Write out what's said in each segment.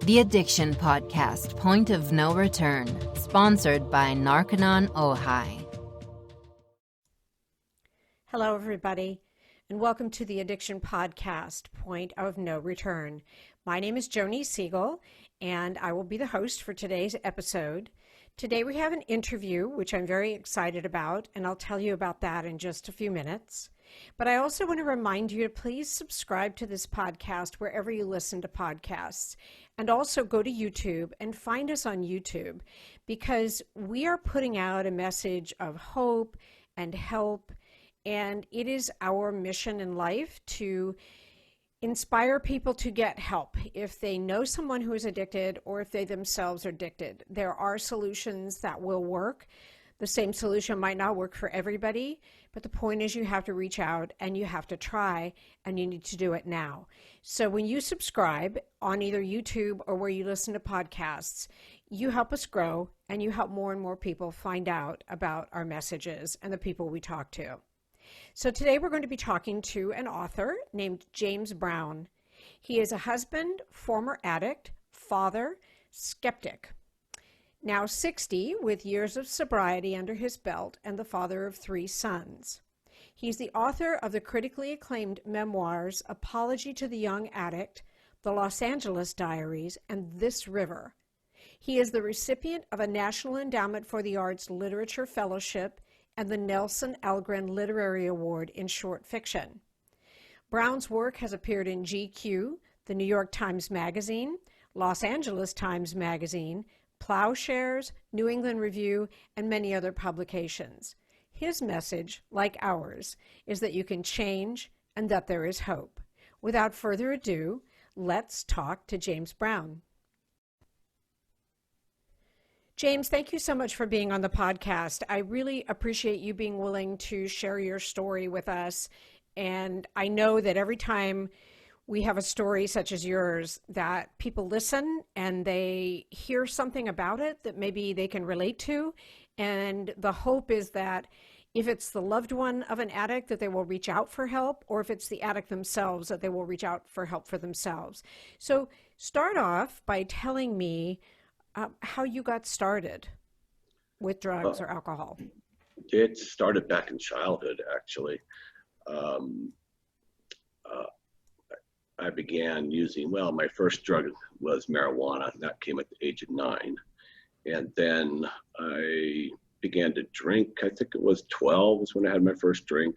The Addiction Podcast, Point of No Return, sponsored by Narconon Ojai. Hello, everybody, and welcome to the Addiction Podcast, Point of No Return. My name is Joni Siegel, and I will be the host for today's episode. Today we have an interview, which I'm very excited about, and I'll tell you about that in just a few minutes. But I also want to remind you to please subscribe to this podcast wherever you listen to podcasts. And also go to YouTube and find us on YouTube, because we are putting out a message of hope and help. And it is our mission in life to inspire people to get help if they know someone who is addicted or if they themselves are addicted. There are solutions that will work. The same solution might not work for everybody, but the point is you have to reach out and you have to try, and you need to do it now. So when you subscribe on either YouTube or where you listen to podcasts, you help us grow and you help more and more people find out about our messages and the people we talk to. So today we're going to be talking to an author named James Brown. He is a husband, former addict, father, skeptic. Now 60, with years of sobriety under his belt, and the father of 3 sons. He's the author of the critically acclaimed memoirs Apology to the Young Addict, The Los Angeles Diaries, and This River. He is the recipient of a National Endowment for the Arts Literature Fellowship and the Nelson Algren Literary Award in short fiction. Brown's work has appeared in GQ, the New York Times Magazine, Los Angeles Times Magazine, Plowshares, New England Review, and many other publications. His message, like ours, is that you can change and that there is hope. Without further ado, let's talk to James Brown. James, thank you so much for being on the podcast. I really appreciate you being willing to share your story with us. And I know that every time we have a story such as yours, that people listen and they hear something about it that maybe they can relate to. And the hope is that if it's the loved one of an addict, that they will reach out for help, or if it's the addict themselves, that they will reach out for help for themselves. So start off by telling me how you got started with drugs or alcohol. It started back in childhood, actually. I began using, my first drug was marijuana. That came at the age of 9. And then I began to drink. I think it was 12 was when I had my first drink.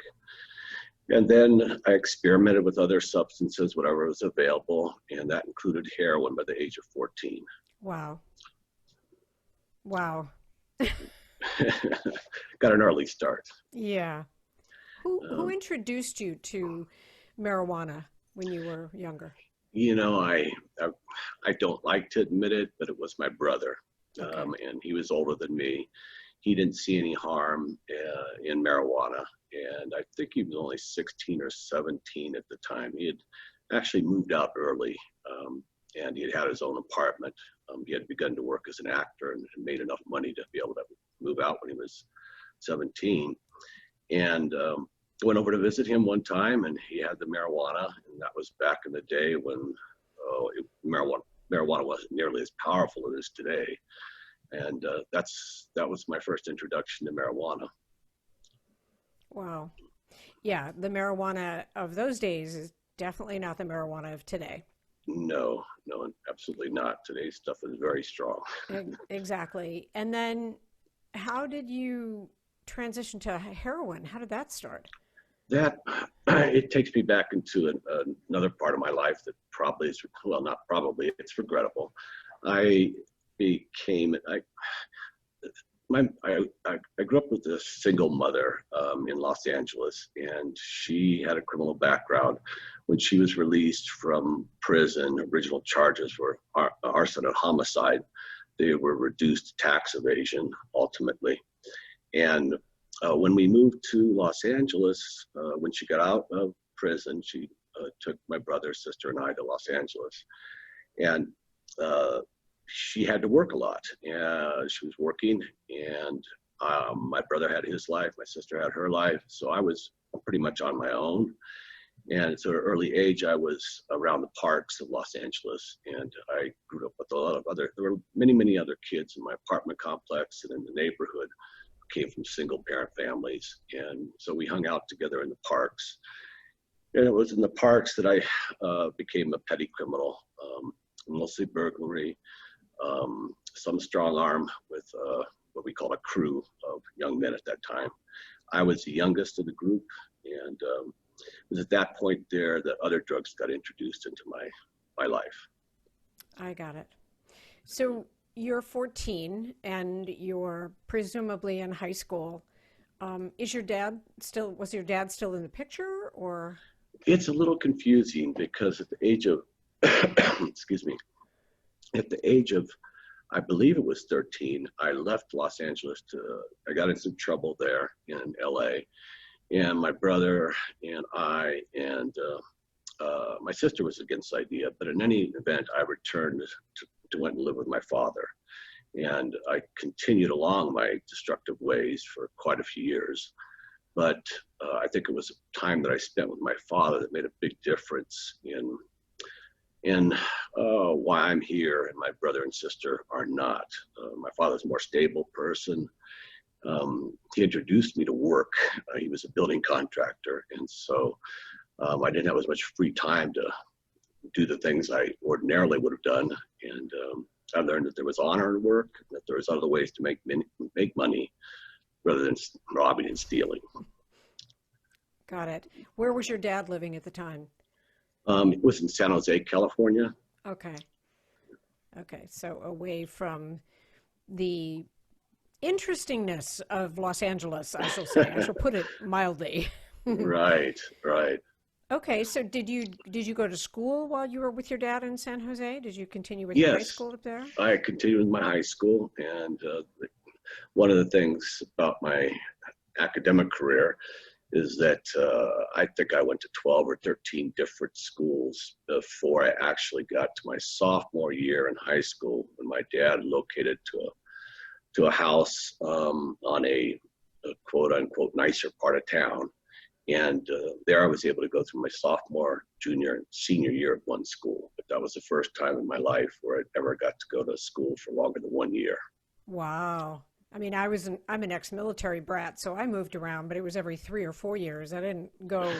And then I experimented with other substances, whatever was available. And that included heroin by the age of 14. Wow. Got an early start. Yeah. Who introduced you to marijuana when you were younger? I don't like to admit it, but it was my brother. Okay. And he was older than me. He didn't see any harm in marijuana. And I think he was only 16 or 17 at the time. He had actually moved out early, and he had his own apartment. He had begun to work as an actor and made enough money to be able to move out when he was 17. And went over to visit him one time, and he had the marijuana, and that was back in the day when marijuana wasn't nearly as powerful as it is today. And that was my first introduction to marijuana. Wow. Yeah, the marijuana of those days is definitely not the marijuana of today. No, absolutely not. Today's stuff is very strong. Exactly. And then how did you transition to heroin? How did that start? It takes me back into another part of my life that probably is, it's regrettable. I grew up with a single mother in Los Angeles, and she had a criminal background. When she was released from prison, original charges were arson and homicide. They were reduced to tax evasion, ultimately. And when we moved to Los Angeles, when she got out of prison, she took my brother, sister, and I to Los Angeles. And she had to work a lot. She was working, and my brother had his life, my sister had her life, so I was pretty much on my own. And so at an early age, I was around the parks of Los Angeles, and I grew up with a lot of there were many, many other kids in my apartment complex and in the neighborhood who came from single parent families. And so we hung out together in the parks. And it was in the parks that I became a petty criminal, mostly burglary, some strong arm with what we called a crew of young men at that time. I was the youngest of the group, and it was at that point there that other drugs got introduced into my life. I got it. So you're 14 and you're presumably in high school. Was your dad still in the picture, or? It's a little confusing because at the age of, excuse me, at the age of, I believe it was 13, I left Los Angeles I got in some trouble there in LA. And my brother and I and my sister was against the idea, but in any event, I returned to went and live with my father. And I continued along my destructive ways for quite a few years. But I think it was a time that I spent with my father that made a big difference in why I'm here and my brother and sister are not. My father's a more stable person. He introduced me to work. He was a building contractor, and so I didn't have as much free time to do the things I ordinarily would have done. And I learned that there was honor in work, that there was other ways to make money rather than robbing and stealing. Got it. Where was your dad living at the time? It was in San Jose, California. Okay. So away from the interestingness of Los Angeles, I shall say. I shall put it mildly. Right. Okay, so did you go to school while you were with your dad in San Jose? Did you continue with your high school up there? I continued with my high school, and one of the things about my academic career is that I think I went to 12 or 13 different schools before I actually got to my sophomore year in high school, when my dad located to a house on a quote unquote nicer part of town. And there I was able to go through my sophomore, junior, and senior year at one school. But that was the first time in my life where I ever got to go to school for longer than 1 year. Wow. I mean, I'm an ex-military brat, so I moved around, but it was every 3 or 4 years. I didn't go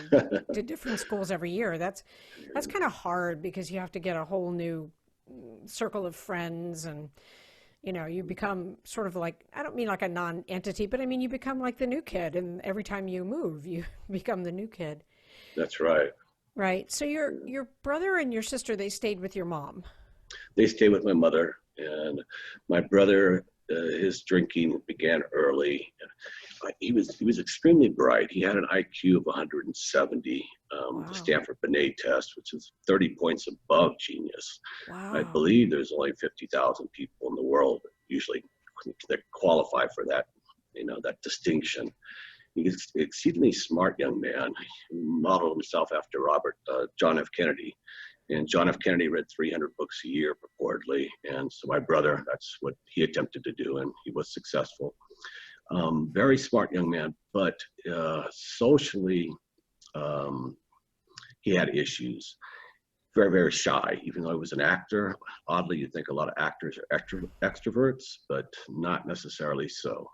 to different schools every year. That's kind of hard because you have to get a whole new circle of friends, and you become sort of like, I don't mean like a non-entity, but I mean you become like the new kid, and every time you move, you become the new kid. That's right. Right. So your brother and your sister, they stayed with your mom. They stayed with my mother, and my brother, his drinking began early. He was extremely bright. He had an IQ of 170, Wow. the Stanford Binet test, which is 30 points above genius. Wow. I believe there's only 50,000 people in the world usually that qualify for that, that distinction. He's an exceedingly smart young man. He modeled himself after John F. Kennedy. And John F. Kennedy read 300 books a year purportedly. And so my brother, that's what he attempted to do, and he was successful. Very smart young man, but socially, he had issues. Very, very shy, even though he was an actor. Oddly, you'd think a lot of actors are extroverts, but not necessarily so.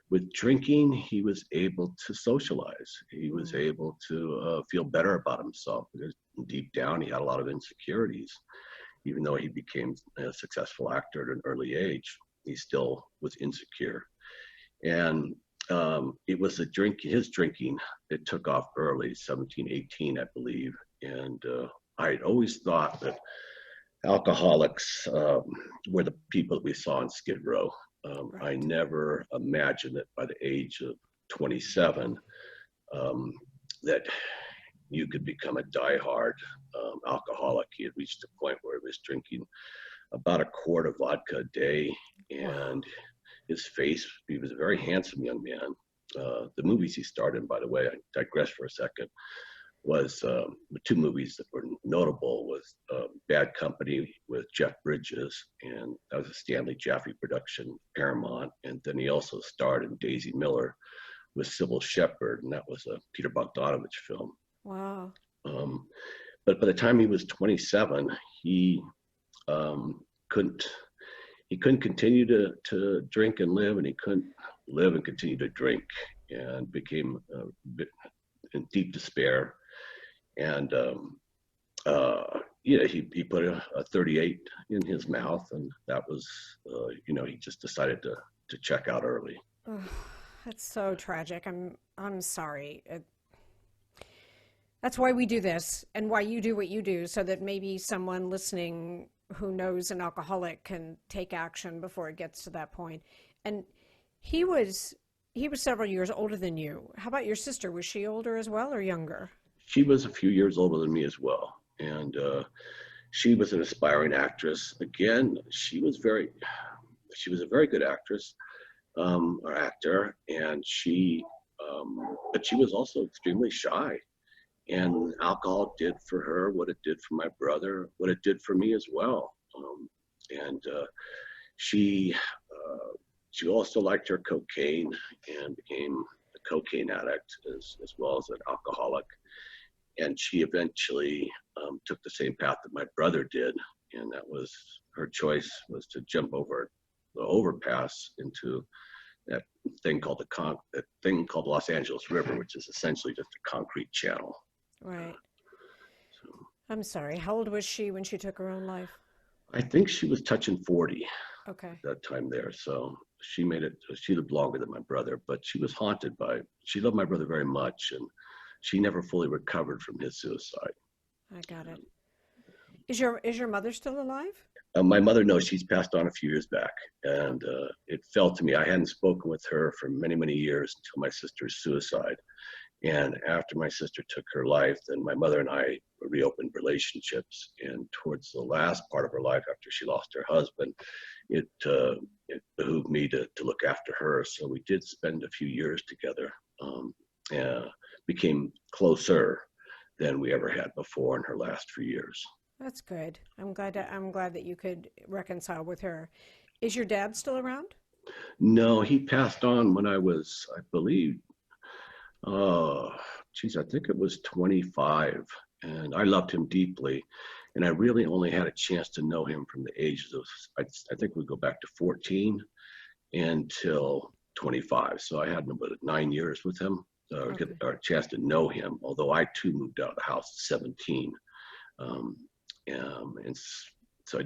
With drinking, he was able to socialize. He was able to feel better about himself, because deep down he had a lot of insecurities. Even though he became a successful actor at an early age, he still was insecure. And it was his drinking that took off early, 17, 18, I believe. And I had always thought that alcoholics were the people that we saw on Skid Row. Right. I never imagined that by the age of 27, that you could become a diehard alcoholic. He had reached a point where he was drinking about a quart of vodka a day, and his face, he was a very handsome young man. The movies he starred in, by the way, I digress for a second, was the two movies that were notable was Bad Company with Jeff Bridges, and that was a Stanley Jaffe production, Paramount. And then he also starred in Daisy Miller with Sybil Shepherd, and that was a Peter Bogdanovich film. Wow. But by the time he was 27, he couldn't continue to drink and live, and he couldn't live and continue to drink, and became in deep despair. And he put a 38 in his mouth, and that was he just decided to check out early. Oh, that's so tragic. I'm sorry. That's why we do this, and why you do what you do, so that maybe someone listening who knows an alcoholic can take action before it gets to that point. And he was several years older than you. How about your sister? Was she older as well, or younger? She was a few years older than me as well, and she was an aspiring actress. Again, she was a very good actress, or actor, and but she was also extremely shy. And alcohol did for her what it did for my brother, what it did for me as well. She also liked her cocaine, and became a cocaine addict as well as an alcoholic. And she eventually took the same path that my brother did, and that was her choice, was to jump over the overpass into that thing called the Los Angeles River, which is essentially just a concrete channel. Right. So, I'm sorry. How old was she when she took her own life? I think she was touching 40. Okay. At that time there. So she lived longer than my brother, but she loved my brother very much, and she never fully recovered from his suicide. I got it. Is your mother still alive? My mother, no, she's passed on a few years back, and it fell to me. I hadn't spoken with her for many, many years until my sister's suicide. And after my sister took her life, then my mother and I reopened relationships. And towards the last part of her life, after she lost her husband, it behooved me to look after her. So we did spend a few years together, and became closer than we ever had before in her last few years. That's good. I'm glad that you could reconcile with her. Is your dad still around? No, he passed on when I was, I believe, I think it was 25, and I loved him deeply, and I really only had a chance to know him from the ages of, I think we go back to 14 until 25. So I had about 9 years with him, get a chance to know him, although I too moved out of the house at 17. And so I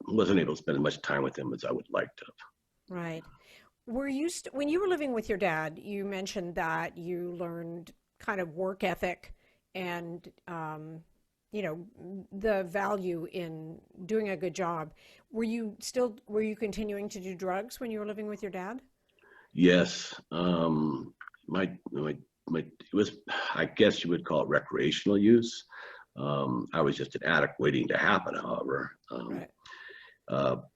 wasn't able to spend as much time with him as I would like to. Right. When you were living with your dad, you mentioned that you learned kind of work ethic and, the value in doing a good job. Were you continuing to do drugs when you were living with your dad? Yes. It was, I guess you would call it recreational use. I was just an addict waiting to happen, however. Right.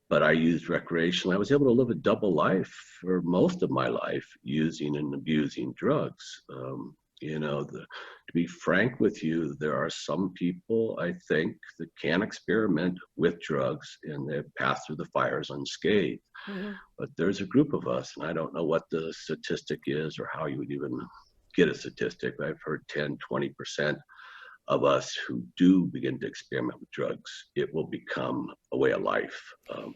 But I used recreational. I was able to live a double life for most of my life, using and abusing drugs. To be frank with you, there are some people, I think, that can experiment with drugs and they've passed through the fires unscathed. Mm-hmm. But there's a group of us, and I don't know what the statistic is or how you would even get a statistic. I've heard 10, 20% of us who do begin to experiment with drugs, it will become a way of life,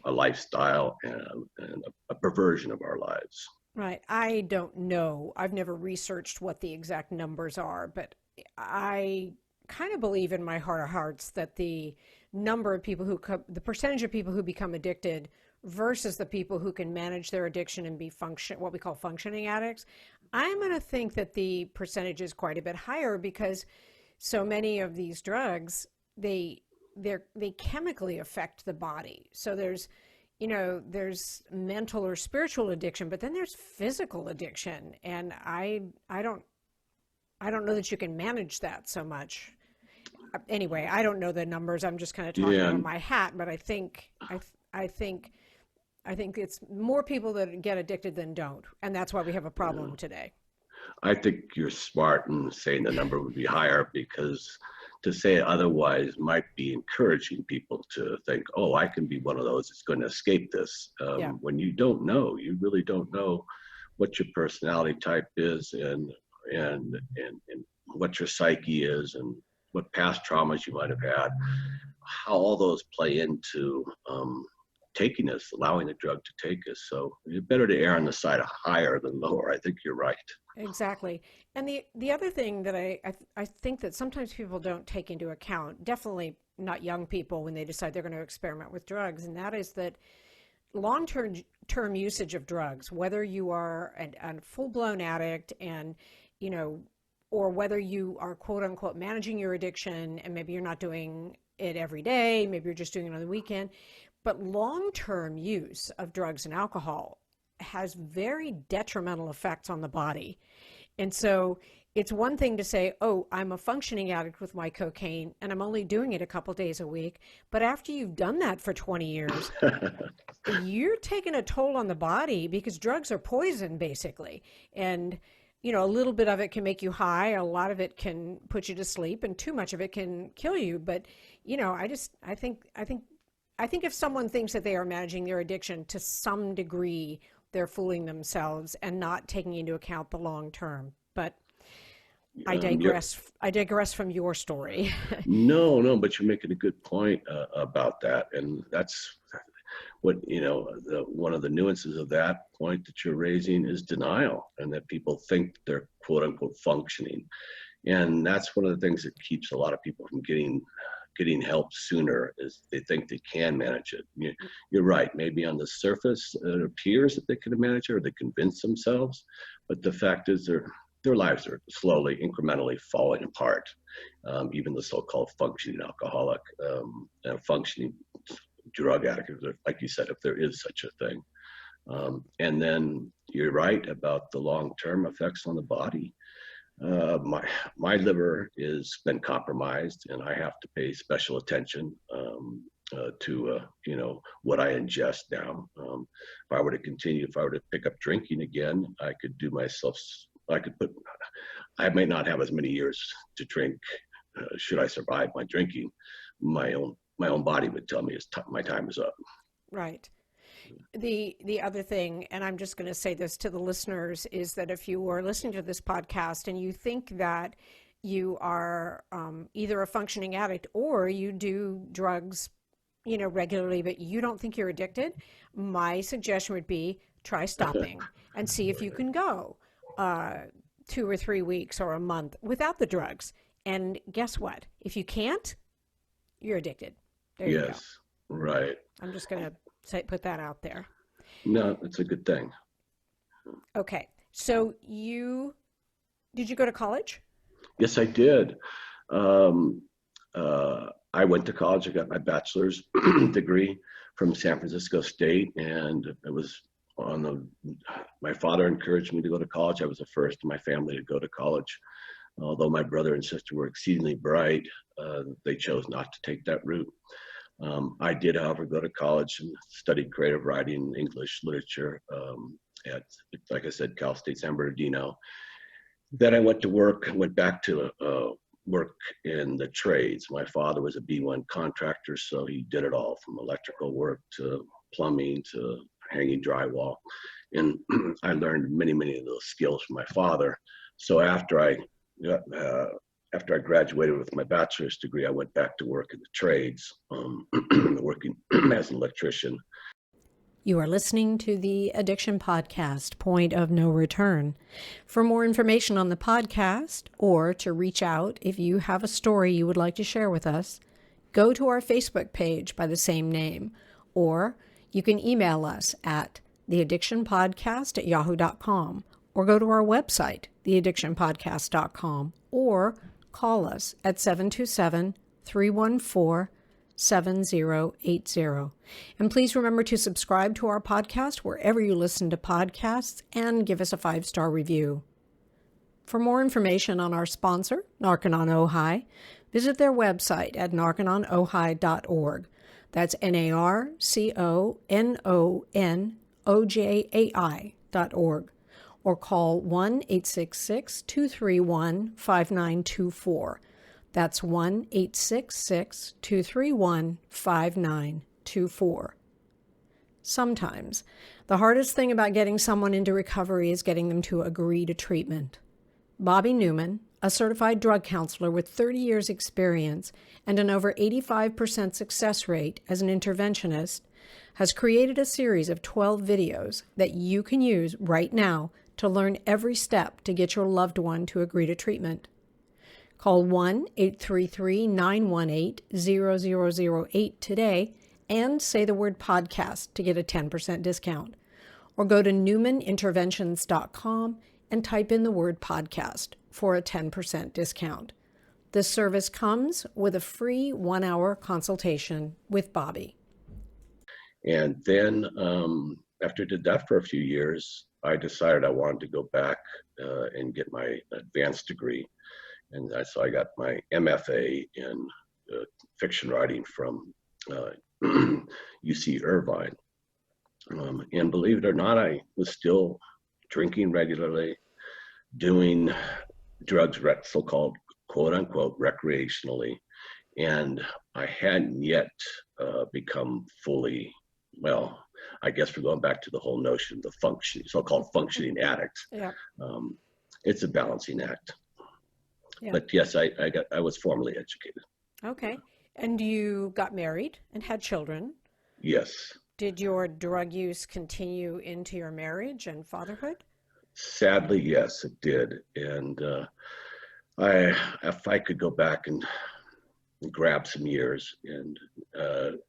a lifestyle, and a perversion of our lives. Right. I don't know. I've never researched what the exact numbers are, but I kind of believe in my heart of hearts that the the percentage of people who become addicted versus the people who can manage their addiction and be what we call functioning addicts, I'm going to think that the percentage is quite a bit higher, because so many of these drugs, they chemically affect the body. So there's mental or spiritual addiction, but then there's physical addiction, and I don't know that you can manage that so much. Anyway, I don't know the numbers. I'm just kind of talking out of my hat, but I think it's more people that get addicted than don't, and that's why we have a problem today. I think you're smart in saying the number would be higher, because to say it otherwise might be encouraging people to think, oh, I can be one of those that's going to escape this. When you don't know, you really don't know what your personality type is and what your psyche is and what past traumas you might have had, how all those play into taking us, allowing the drug to take us. So it's better to err on the side of higher than lower. I think you're right. Exactly. And the other thing that I think that sometimes people don't take into account, definitely not young people when they decide they're going to experiment with drugs, and that is that long-term usage of drugs, whether you are a full-blown addict and, or whether you are quote unquote managing your addiction and maybe you're not doing it every day, maybe you're just doing it on the weekend, but long-term use of drugs and alcohol has very detrimental effects on the body. And so it's one thing to say, oh, I'm a functioning addict with my cocaine and I'm only doing it a couple days a week. But after you've done that for 20 years, you're taking a toll on the body because drugs are poison, basically. And, a little bit of it can make you high, a lot of it can put you to sleep, and too much of it can kill you. But, I think if someone thinks that they are managing their addiction to some degree, they're fooling themselves and not taking into account the long term. But I digress from your story. No, but you're making a good point about that. And that's what, one of the nuances of that point that you're raising is denial, and that people think they're quote unquote functioning. And that's one of the things that keeps a lot of people from getting help sooner, is they think they can manage it. You're right. Maybe on the surface, it appears that they can manage it, or they convince themselves. But the fact is their lives are slowly, incrementally falling apart. Even the so-called functioning alcoholic, functioning drug addict, like you said, if there is such a thing. And then you're right about the long-term effects on the body. My liver has been compromised, and I have to pay special attention to what I ingest now. If I were to pick up drinking again, I may not have as many years to drink. Should I survive my drinking, my own body would tell me my time is up. Right. The other thing, and I'm just going to say this to the listeners, is that if you are listening to this podcast and you think that you are either a functioning addict or you do drugs, regularly, but you don't think you're addicted, my suggestion would be try stopping and see if you can go 2 or 3 weeks or a month without the drugs. And guess what? If you can't, you're addicted. There you go. Yes, right. I'm just going to put that out there. No, it's a good thing. Okay. So did you go to college? Yes, I did. I went to college. I got my bachelor's degree from San Francisco State, and it was my father encouraged me to go to college. I was the first in my family to go to college. Although my brother and sister were exceedingly bright, they chose not to take that route. I did, however, go to college and studied creative writing, English literature at, like I said, Cal State San Bernardino. Then I went back to work in the trades. My father was a B1 contractor, so he did it all from electrical work to plumbing to hanging drywall. And I learned many of those skills from my father. So after I graduated with my bachelor's degree, I went back to work in the trades, working as an electrician. You are listening to the Addiction Podcast, Point of No Return. For more information on the podcast, or to reach out if you have a story you would like to share with us, go to our Facebook page by the same name, or you can email us at theaddictionpodcast@yahoo.com, or go to our website, theaddictionpodcast.com, or call us at 727-314-7080. And please remember to subscribe to our podcast wherever you listen to podcasts and give us a 5-star review. For more information on our sponsor, Narconon Ojai, visit their website at narcononohai.org. That's NARCONONOJAI.org. Or call 1-866-231-5924. That's 1-866-231-5924. Sometimes, the hardest thing about getting someone into recovery is getting them to agree to treatment. Bobby Newman, a certified drug counselor with 30 years experience and an over 85% success rate as an interventionist, has created a series of 12 videos that you can use right now to learn every step to get your loved one to agree to treatment. Call 1-833-918-0008 today and say the word podcast to get a 10% discount. Or go to newmaninterventions.com and type in the word podcast for a 10% discount. This service comes with a free 1-hour consultation with Bobby. And then after I did that for a few years, I decided I wanted to go back and get my advanced degree. And so I got my MFA in fiction writing from UC Irvine. And believe it or not, I was still drinking regularly, doing drugs, so-called quote unquote recreationally. And I hadn't yet become fully, well, I guess we're going back to the whole notion of the so-called functioning addict. Yeah. It's a balancing act. Yeah. But yes, I was formally educated. Okay. And you got married and had children. Yes. Did your drug use continue into your marriage and fatherhood? Sadly, yes, it did. And if I could go back and grab some years, and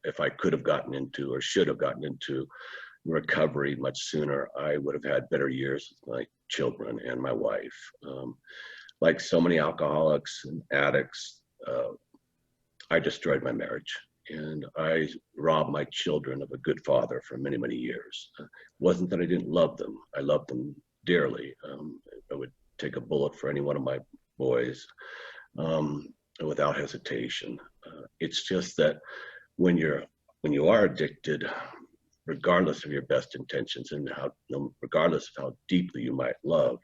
if I could have gotten into or should have gotten into recovery much sooner, I would have had better years with my children and my wife. Like so many alcoholics and addicts, I destroyed my marriage. And I robbed my children of a good father for many, many years. It wasn't that I didn't love them. I loved them dearly. I would take a bullet for any one of my boys without hesitation. It's just that when you are addicted, regardless of your best intentions and regardless of how deeply you might love,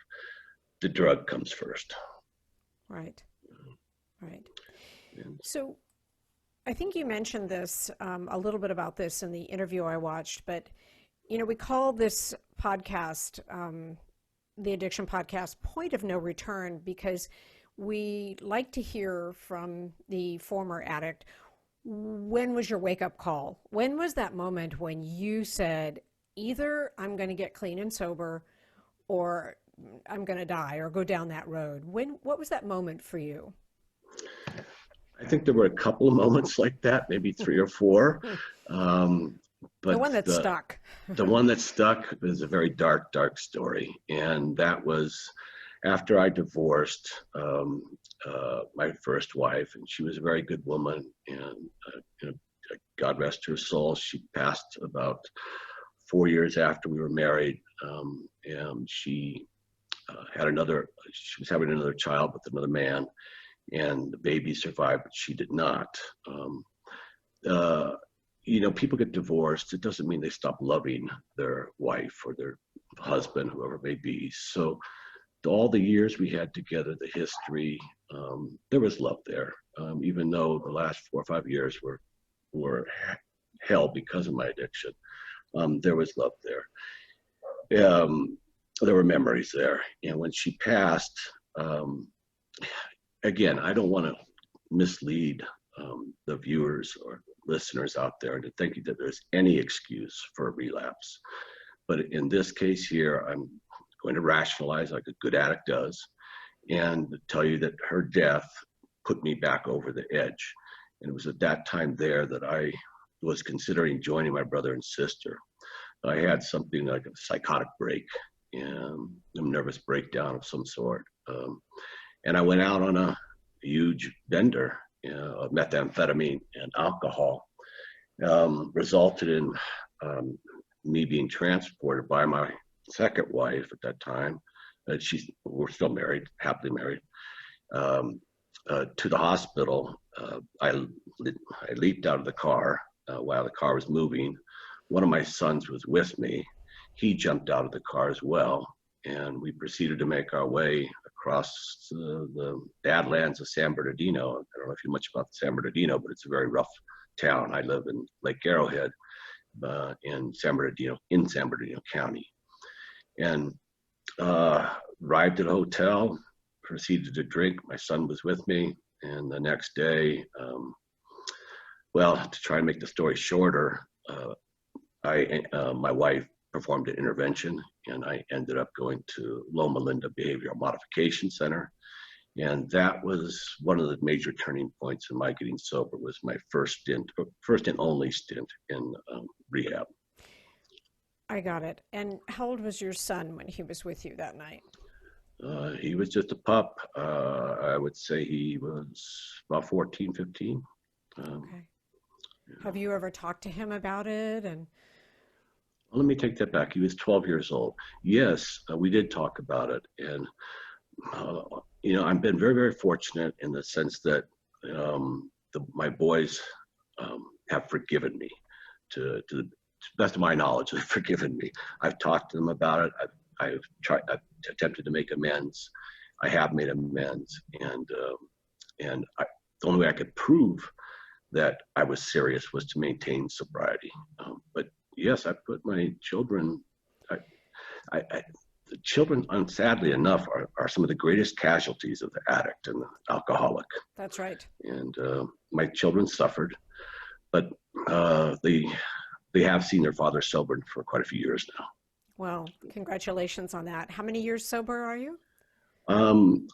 the drug comes first. Right. Right. So I think you mentioned this, a little bit about this in the interview I watched, but, we call this podcast, the Addiction Podcast, Point of No Return, because we like to hear from the former addict. When was your wake-up call? When was that moment when you said, either I'm going to get clean and sober, or I'm going to die or go down that road? What was that moment for you? I think there were a couple of moments like that, maybe 3 or 4. But the one that stuck. The one that stuck is a very dark, dark story. And that was after I divorced my first wife, and she was a very good woman. And God rest her soul, she passed about 4 years after we were married. And she was having another child with another man. And the baby survived, but she did not. People get divorced. It doesn't mean they stop loving their wife or their husband, whoever it may be. So all the years we had together, the history, there was love there. Even though the last 4 or 5 years were hell because of my addiction, there was love there. There were memories there. And when she passed, again, I don't want to mislead the viewers or listeners out there into thinking that there's any excuse for a relapse. But in this case here, I'm going to rationalize like a good addict does and tell you that her death put me back over the edge. And it was at that time there that I was considering joining my brother and sister. I had something like a psychotic break and a nervous breakdown of some sort. And I went out on a huge bender of methamphetamine and alcohol, resulted in me being transported by my second wife at that time. We're still married, happily married, to the hospital. I leaped out of the car while the car was moving. One of my sons was with me. He jumped out of the car as well. And we proceeded to make our way across the Badlands of San Bernardino. I don't know if you know much about San Bernardino, but it's a very rough town. I live in Lake Arrowhead in San Bernardino County. And arrived at a hotel, proceeded to drink. My son was with me, and the next day, well, to try and make the story shorter, my wife performed an intervention, and I ended up going to Loma Linda Behavioral Modification Center. And that was one of the major turning points in my getting sober, was my first and only stint in rehab. I got it. And how old was your son when he was with you that night? He was just a pup. I would say he was about 14, 15. Okay. Have you ever talked to him about it? And Let me take that back. He was 12 years old. Yes, we did talk about it. And, I've been very, very fortunate in the sense that my boys have forgiven me. To the best of my knowledge, they've forgiven me. I've talked to them about it. I've attempted to make amends. I have made amends. And the only way I could prove that I was serious was to maintain sobriety. But yes, I put my children, the children, sadly enough, are some of the greatest casualties of the addict and the alcoholic. that's right. And my children suffered, but they have seen their father sober for quite a few years now. Well, congratulations on that. How many years sober are you? I'm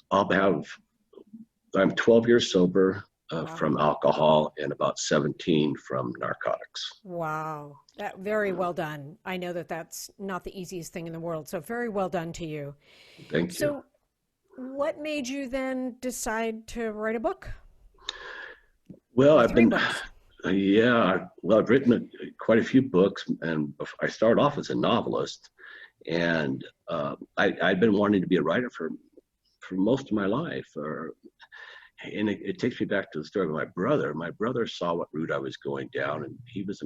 12 years sober Wow. from alcohol and about 17 from narcotics. Wow, that very well done. I know that that's not the easiest thing in the world, so very well done to you. Thank you. So, what made you then decide to write a book? Well, Or three books? I've written quite a few books, and I started off as a novelist, and I'd been wanting to be a writer for most of my life. And it takes me back to the story of my brother. My brother saw what route I was going down, and he was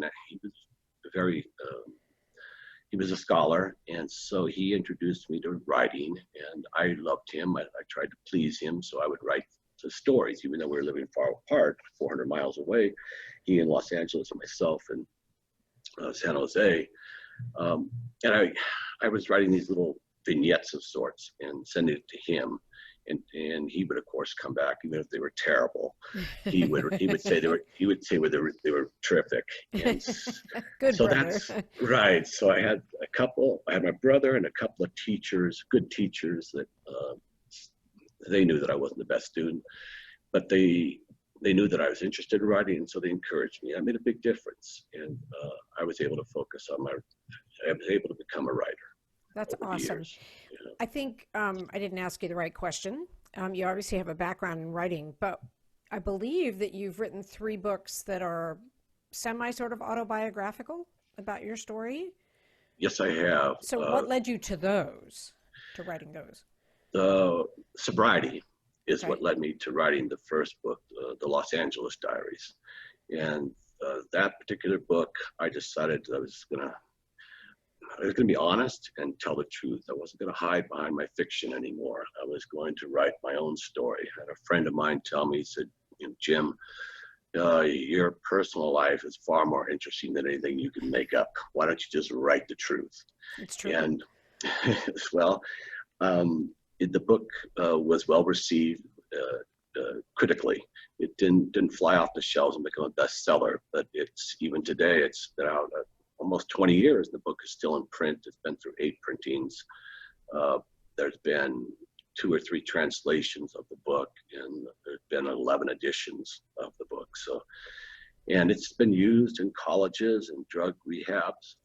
a scholar, and so he introduced me to writing, and I loved him. I tried to please him, so I would write the stories, even though we were living far apart, 400 miles away. He in Los Angeles and myself in San Jose, and I was writing these little vignettes of sorts and sending it to him. And he would, of course, come back, even if they were terrible. He would say they were terrific. And Good so brother. that's right. So I had my brother and a couple of teachers, good teachers that they knew that I wasn't the best student, but they knew that I was interested in writing, and so they encouraged me. I made a big difference, and I was able to become a writer. That's awesome. I think I didn't ask you the right question. You obviously have a background in writing, but I believe that you've written 3 books that are sort of autobiographical about your story. Yes, I have. So what led you to writing those? The sobriety is Okay. what led me to writing the first book, the Los Angeles Diaries. And that particular book, I decided I was going to be honest and tell the truth. I wasn't going to hide behind my fiction anymore. I was going to write my own story. I had a friend of mine tell me, he said, Jim, your personal life is far more interesting than anything you can make up. Why don't you just write the truth? It's true. And well, the book was well received critically. It didn't fly off the shelves and become a bestseller, but even today, it's been out almost 20 years. The book is still in print. It's been through 8 printings. There's been 2 or 3 translations of the book, and there's been 11 editions of the book. So, and it's been used in colleges and drug rehabs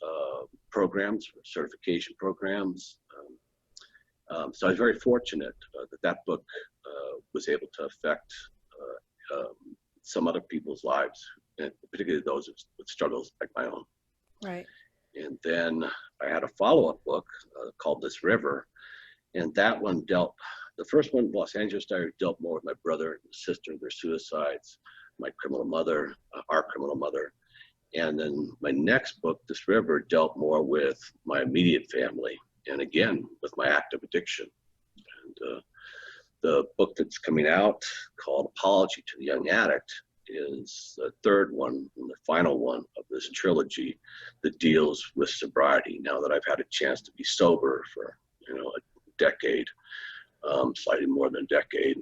programs, certification programs. So I was very fortunate that book was able to affect some other people's lives, and particularly those with struggles like my own. Right. And then I had a follow-up book called This River, and that one the first one, Los Angeles Diaries, dealt more with my brother and sister, their suicides, my criminal mother, our criminal mother. And then my next book, This River, dealt more with my immediate family, and again, with my active addiction. And the book that's coming out, called Apology to the Young Addict, is the third one and the final one of this trilogy that deals with sobriety. Now that I've had a chance to be sober for a decade, slightly more than a decade.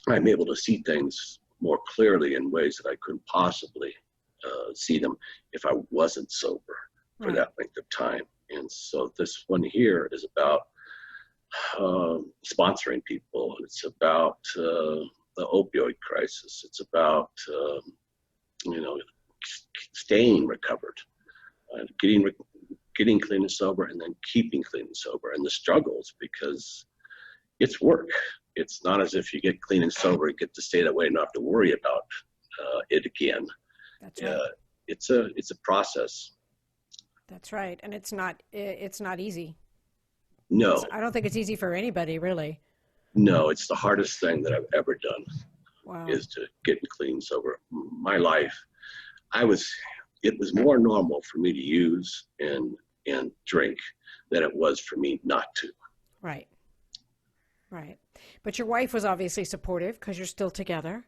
I'm able to see things more clearly in ways that I couldn't possibly see them if I wasn't sober for Right. that length of time. And so this one here is about sponsoring people. It's about the opioid crisis. It's about staying recovered, getting clean and sober, and then keeping clean and sober, and the struggles, because it's work. It's not as if you get clean and sober and get to stay that way and not have to worry about it again. That's right. It's a process. That's right. And it's not easy. No, I don't think it's easy for anybody, really. no, it's the hardest thing that I've ever done. Wow. Is to get clean and sober. My life, it was more normal for me to use and drink than it was for me not to. Right. Right. But your wife was obviously supportive because you're still together.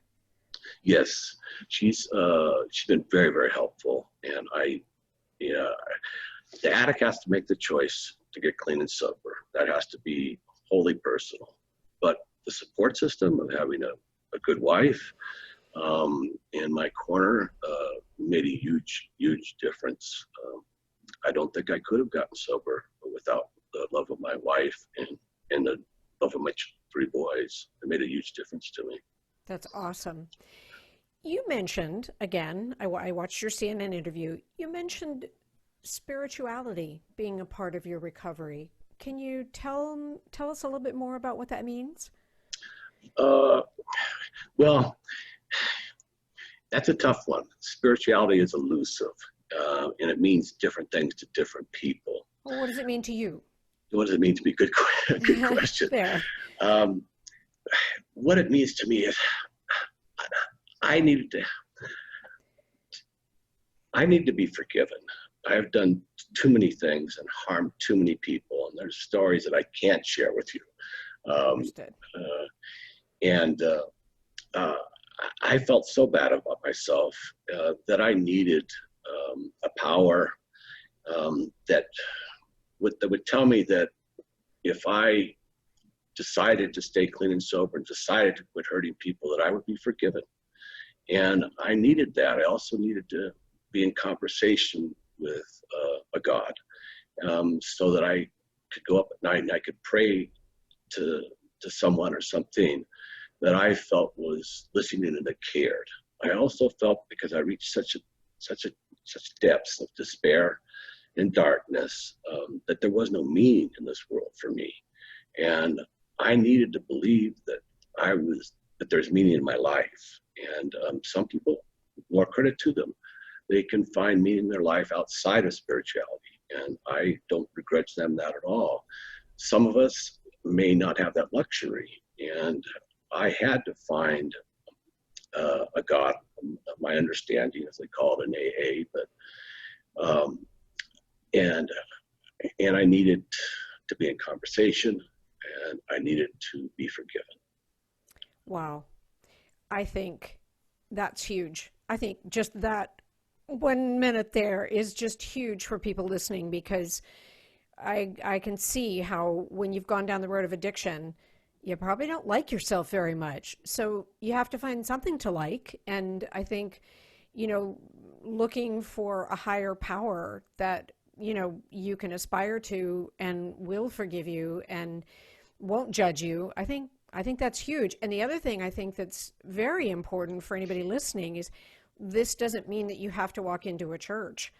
Yes, she's been very, very helpful, and the addict has to make the choice to get clean and sober. That has to be wholly personal. But the support system of having a good wife in my corner made a huge, huge difference. I don't think I could have gotten sober without the love of my wife and the love of my 3 boys. It made a huge difference to me. That's awesome. You mentioned, again, I watched your CNN interview, you mentioned spirituality being a part of your recovery. Can you tell us a little bit more about what that means? Well, that's a tough one. Spirituality is elusive, and it means different things to different people. Well, what does it mean to you? What does it mean to be good? Good question. There. What it means to me is I need to be forgiven. I have done too many things and harmed too many people, and there's stories that I can't share with you. Understood. I felt so bad about myself that I needed a power that would tell me that if I decided to stay clean and sober and decided to quit hurting people, that I would be forgiven. And I needed that. I also needed to be in conversation with a God, so that I could go up at night and I could pray to someone or something that I felt was listening and that cared. I also felt, because I reached such depths of despair and darkness, that there was no meaning in this world for me, and I needed to believe that there's meaning in my life. And some people, more credit to them, they can find meaning in their life outside of spirituality, and I don't begrudge them that at all. Some of us may not have that luxury, and I had to find a God, my understanding, as they call it in AA, but and I needed to be in conversation, and I needed to be forgiven. Wow. I think that's huge. I think just that 1 minute there is just huge for people listening, because I can see how when you've gone down the road of addiction, you probably don't like yourself very much. So you have to find something to like. And I think, looking for a higher power that, you can aspire to and will forgive you and won't judge you. I think that's huge. And the other thing I think that's very important for anybody listening is this doesn't mean that you have to walk into a church.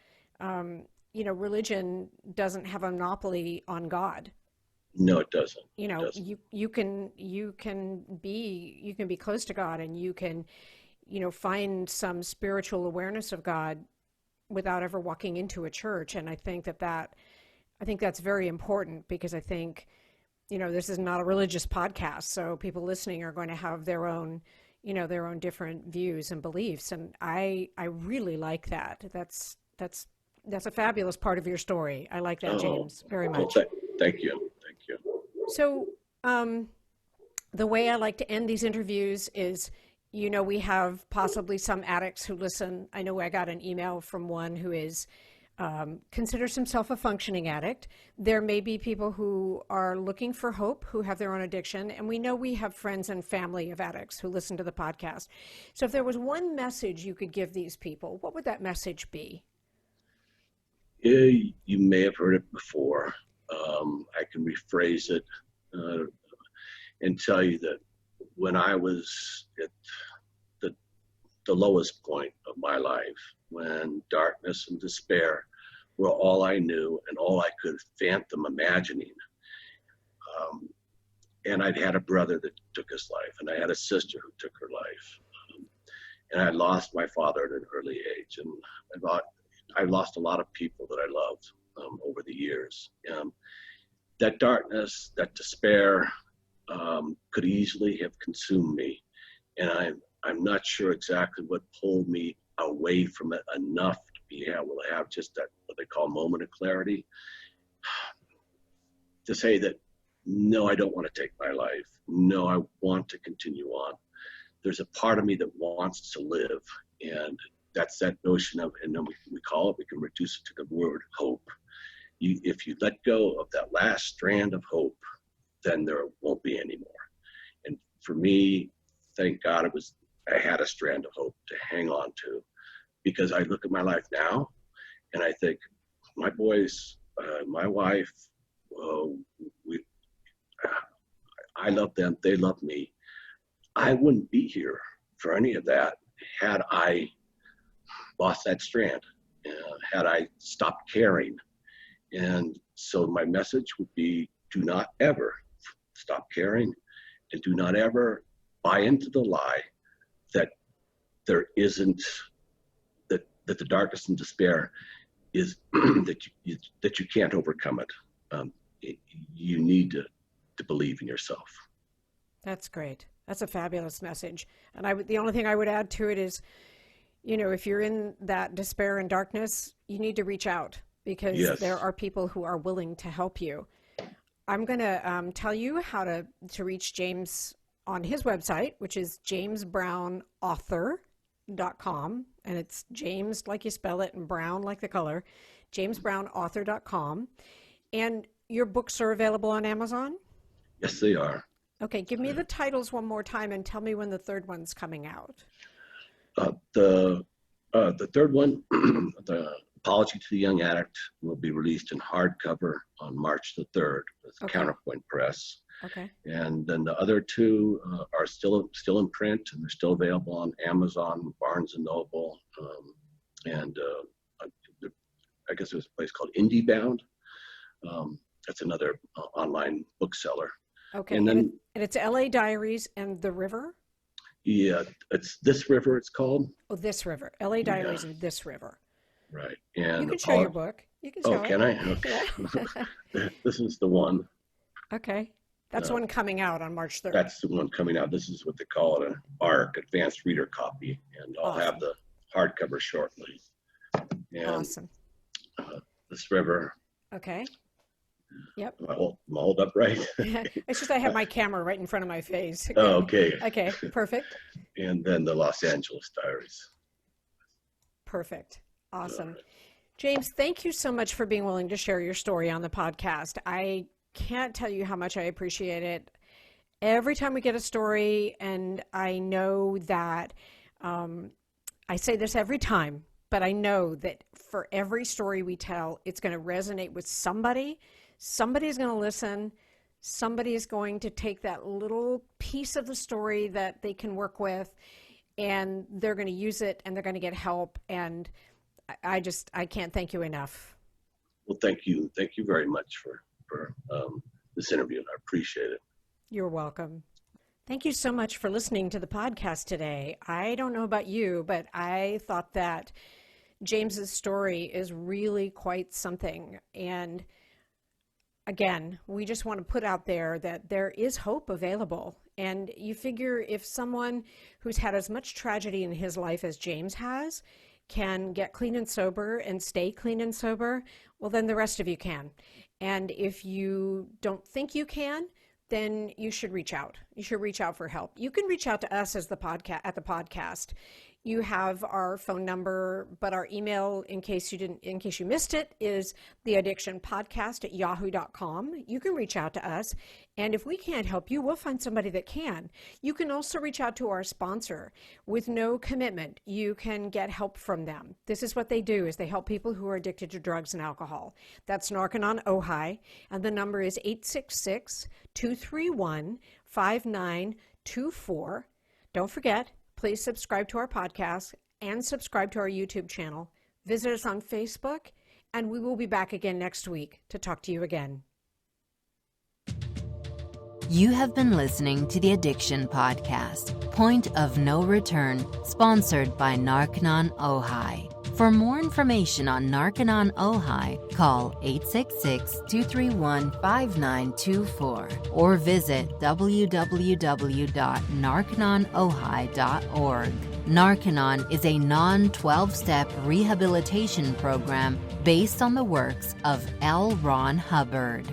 Religion doesn't have a monopoly on God. No, it doesn't. You can be close to God, and you can, find some spiritual awareness of God without ever walking into a church. And I think that's very important, because I think, this is not a religious podcast, so people listening are going to have their own different views and beliefs. And I really like that. That's a fabulous part of your story. I like that, James, very much. Thank you. So, the way I like to end these interviews is, we have possibly some addicts who listen. I know I got an email from one who is considers himself a functioning addict. There may be people who are looking for hope, who have their own addiction. And we know we have friends and family of addicts who listen to the podcast. So if there was one message you could give these people, what would that message be? You may have heard it before. I can rephrase it and tell you that when I was at the lowest point of my life, when darkness and despair were all I knew and all I could fathom imagining. And I'd had a brother that took his life, and I had a sister who took her life. And I lost my father at an early age. And I lost a lot of people that I loved over the years. That darkness, that despair could easily have consumed me. And I'm not sure exactly what pulled me away from it enough to be able to have just that, what they call moment of clarity, to say that, no, I don't want to take my life. No, I want to continue on. There's a part of me that wants to live. And that's that notion of, and then we call it, we can reduce it to the word hope. If you let go of that last strand of hope, then there won't be any more. And for me, thank God I had a strand of hope to hang on to, because I look at my life now and I think my boys, my wife, I love them, they love me. I wouldn't be here for any of that had I lost that strand, had I stopped caring. And so my message would be, do not ever stop caring, and do not ever buy into the lie that there isn't, that the darkness and despair is that you can't overcome it. You need to believe in yourself. That's great. That's a fabulous message. And the only thing I would add to it is, if you're in that despair and darkness, you need to reach out, because Yes. There are people who are willing to help you. I'm going to tell you how to reach James on his website, which is jamesbrownauthor.com. And it's James like you spell it and Brown like the color, jamesbrownauthor.com. And your books are available on Amazon? Yes, they are. Okay, give me the titles one more time and tell me when the third one's coming out. The third one, the Apology to the Young Addict, will be released in hardcover on March the 3rd with Counterpoint Press. Okay. And then the other two are still in print, and they're still available on Amazon, Barnes and Noble, and I guess there's a place called IndieBound. That's another online bookseller. Okay, and then it's LA Diaries and The River? Yeah, it's This River, it's called. Oh, This River. LA Diaries and This River. Right. And you can show your book. You can show it. Can I? Okay. Yeah. This is the one. Okay. That's one coming out on March 3rd. That's the one coming out. This is what they call it, an ARC, Advanced Reader Copy. And I'll have the hardcover shortly. And, awesome. This River. Okay. Yep. Am I hold up right? It's just I have my camera right in front of my face. Okay. Oh, okay. Okay, perfect. And then the Los Angeles Diaries. Perfect. Awesome. James, thank you so much for being willing to share your story on the podcast. I can't tell you how much I appreciate it. Every time we get a story, and I know that I say this every time, but I know that for every story we tell, it's going to resonate with somebody. Somebody's going to listen. Somebody is going to take that little piece of the story that they can work with, and they're going to use it, and they're going to get help. And I can't thank you enough. Well, thank you. Thank you very much for this interview. I appreciate it. You're welcome. Thank you so much for listening to the podcast today. I don't know about you, but I thought that James's story is really quite something. And again, we just want to put out there that there is hope available. And you figure if someone who's had as much tragedy in his life as James has can get clean and sober and stay clean and sober, well, then the rest of you can. And if you don't think you can, then you should reach out. You should reach out for help. You can reach out to us as the podcast. You have our phone number, but our email, in case you missed it, is theaddictionpodcast@yahoo.com. You can reach out to us, and if we can't help you, we'll find somebody that can. You can also reach out to our sponsor with no commitment. You can get help from them. This is what they do: is they help people who are addicted to drugs and alcohol. That's Narconon Ojai, and the number is 866-231-5924. Don't forget, please subscribe to our podcast and subscribe to our YouTube channel. Visit us on Facebook, and we will be back again next week to talk to you again. You have been listening to the Addiction Podcast, Point of No Return, sponsored by Narconon Ojai. For more information on Narconon Ojai, call 866-231-5924 or visit www.narcononojai.org. Narconon is a non-12-step rehabilitation program based on the works of L. Ron Hubbard.